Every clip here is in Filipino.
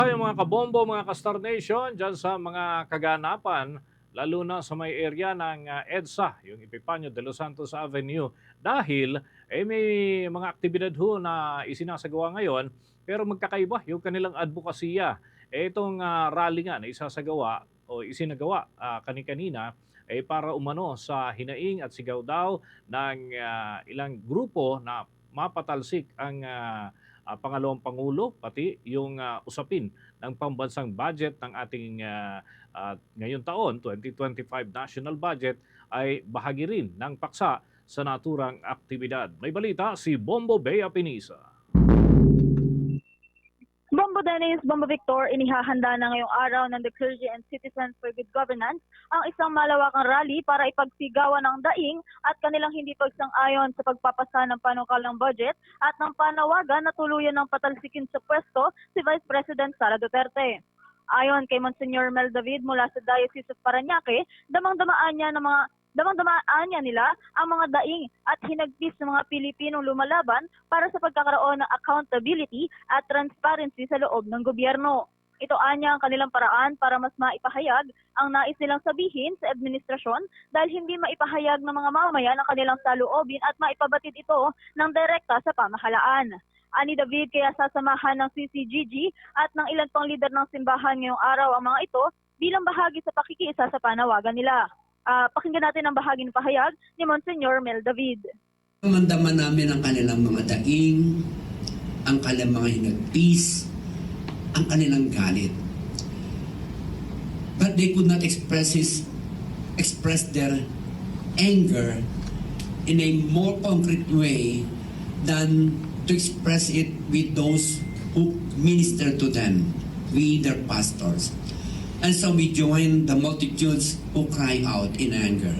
Ay, mga kabombo, mga ka-Star Nation, dyan sa mga kaganapan, lalo na sa may area ng EDSA, yung Epifanio de los Santos Avenue. Dahil may mga aktibidad ho na isinasagawa ngayon, pero magkakaiba yung kanilang advokasya. Itong rally nga na isasagawa o isinagawa kani-kanina ay para umano sa hinaing at sigaw daw ng ilang grupo na mapatalsik ang pangalawang Pangulo, pati yung usapin ng pambansang budget ng ating ngayong taon, 2025 national budget, ay bahagi rin ng paksa sa naturang aktibidad. May balita si Bombo Bea Pinisa. Bombo Dennis, Bombo Victor, inihahanda na ngayong araw ng The Clergy and Citizens for Good Governance ang isang malawakang rally para ipagsigawan ng daing at kanilang hindi pagsang-ayon sa pagpapasa ng panukalang budget at ng panawagan na tuluyan ng patalsikin sa pwesto si Vice President Sara Duterte. Ayon kay Monsignor Mel David mula sa Diocese of Parañaque, damang-damaan niya nila ang mga daing at hinagpis ng mga Pilipinong lumalaban para sa pagkakaroon ng accountability at transparency sa loob ng gobyerno. Ito anya ang kanilang paraan para mas maipahayag ang nais nilang sabihin sa administrasyon dahil hindi maipahayag ng mga mamamayan ang kanilang saloobin at maipabatid ito ng direkta sa pamahalaan. Ani David, kaya sasamahan ng CCGG at ng ilan pang lider ng simbahan ngayong araw ang mga ito bilang bahagi sa pakikiisa sa panawagan nila. Pakinggan natin ang bahagi ng pahayag ni Monsignor Mel David. Mandama namin ang kanilang mga daing, ang kanilang mga hinagpis, ang kanilang galit. But they could not express their anger in a more concrete way than to express it with those who minister to them, we their pastors. And so we join the multitudes who cry out in anger.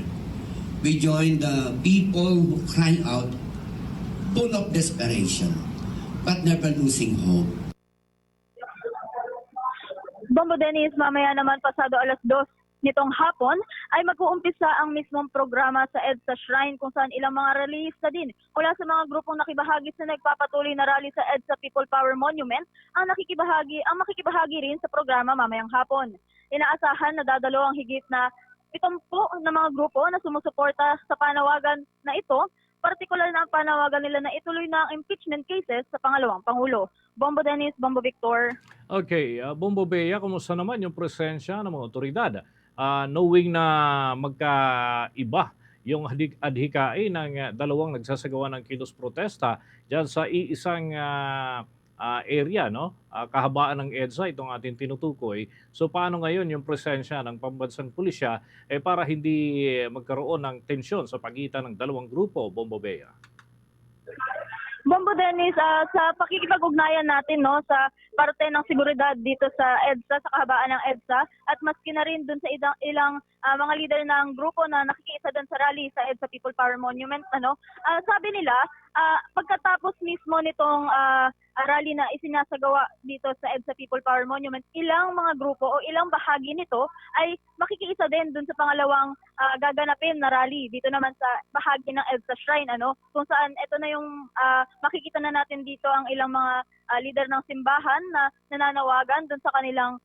We join the people who cry out full of desperation, but never losing hope. Bombo Dennis, mamaya naman pasado 2:00 nitong hapon ay mag-uumpisa ang mismong programa sa EDSA Shrine kung saan ilang mga rallyista din mula sa mga grupong nakibahagi sa nagpapatuloy na rally sa EDSA People Power Monument ang makikibahagi rin sa programa mamayang hapon. Inaasahan na dadalo ang higit na 70 na mga grupo na sumusuporta sa panawagan na ito, partikular na ang panawagan nila na ituloy na ang impeachment cases sa pangalawang Pangulo. Bombo Dennis, Bombo Victor. Okay, Bombo Bea, kumusta naman yung presensya ng mga otoridad? Knowing na magkaiba yung adhikain ng dalawang nagsasagawa ng kilos protesta dyan sa iisang area, no? Kahabaan ng EDSA, itong ating tinutukoy. So paano ngayon yung presensya ng pambansang pulisya para hindi magkaroon ng tensyon sa pagitan ng dalawang grupo, Bombo Bea? Bombo Dennis, sa pakikipag-ugnayan natin sa parte ng seguridad dito sa EDSA, sa kahabaan ng EDSA, at maski na rin dun sa ilang mga leader ng grupo na nakikiisa dun sa rally sa EDSA People Power Monument, sabi nila, pagkatapos mismo nitong rally na isinasagawa dito sa EDSA People Power Monument, ilang mga grupo o ilang bahagi nito ay makikiisa din dun sa pangalawang gaganapin na rally dito naman sa bahagi ng EDSA Shrine, kung saan ito na yung makikita na natin dito ang ilang mga leader ng simbahan na nananawagan dun sa kanilang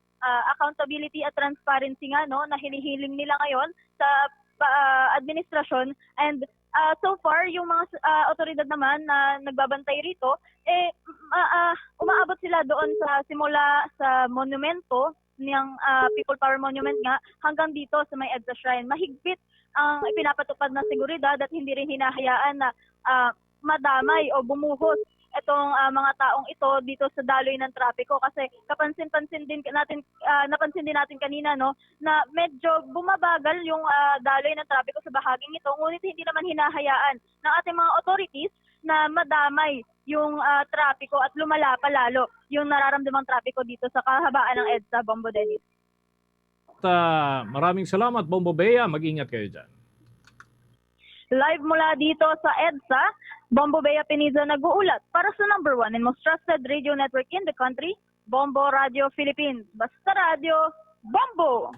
accountability at transparency na hinihiling nila ngayon sa administrasyon. And so far, yung mga otoridad naman na nagbabantay rito, umaabot sila doon sa simula sa monumento ng People Power Monument nga hanggang dito sa may EDSA Shrine. Mahigpit ang ipinapatupad na seguridad at hindi rin hinahayaan na madamay o bumuhos itong mga taong ito dito sa daloy ng trapiko, kasi napansin din natin kanina na medyo bumabagal yung daloy ng trapiko sa bahaging ito, ngunit hindi naman hinahayaan ng ating mga authorities na madamay yung trapiko at lumala pa lalo yung nararamdamang trapiko dito sa kahabaan ng EDSA, Bombo Dennis. Maraming salamat, Bombo Bea. Mag-ingat kayo dyan. Live mula dito sa EDSA, Bombo Bea Pinisa nag-uulat para sa #1 and most trusted radio network in the country, Bombo Radio Philippines. Basta Radio, Bombo!